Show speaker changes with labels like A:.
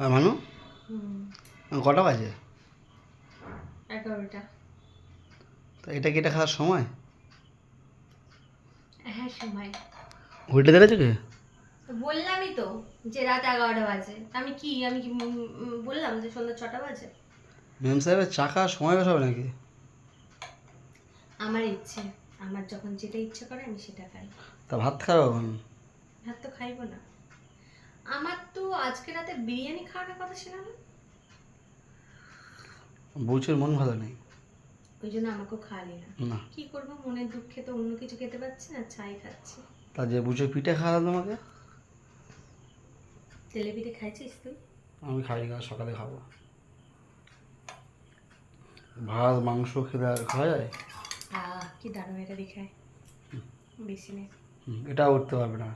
A: আর মানু কটা বাজে?
B: 11টা।
A: তো এটা কি এটা খাওয়ার সময়?
B: হ্যাঁ সময়।
A: ঘুরতে দেখেছো কি?
B: তো বললামই তো যে রাত 11টা বাজে। আমি কি বললাম যে সন্ধ্যা 6টা বাজে?
A: মেম সাহেবের চা খাওয়ার সময় বেশ হবে নাকি?
B: আমার ইচ্ছে, আমার যখন যেটা ইচ্ছে করে আমি সেটা খাই।
A: তা ভাত খাও এখন?
B: ভাত তো খাইবো না। আমার তো আজকে রাতে বিরিয়ানি খাওয়ার কথা ছিল না?
A: বউচের মন ভালো নেই।
B: ওই জন্য আমাকেও খাওয়ালি না।
A: না।
B: কি করবো, মনের দুঃখে তো অন্য কিছু খেতে পাচ্ছি না, চাই খাচ্ছি।
A: তা যে বুঝে পিঠে খাওয়ালাম তোমাকে?
B: তেলে পিঠে খাইছিস তুই?
A: আমি খাই না, সকালে খাবো। ভাত মাংস খেলে আর খাওয়া যায়?
B: কি দারুণ, এটা দেখায় বেশি নেই।
A: এটা উঠতে পারবে না।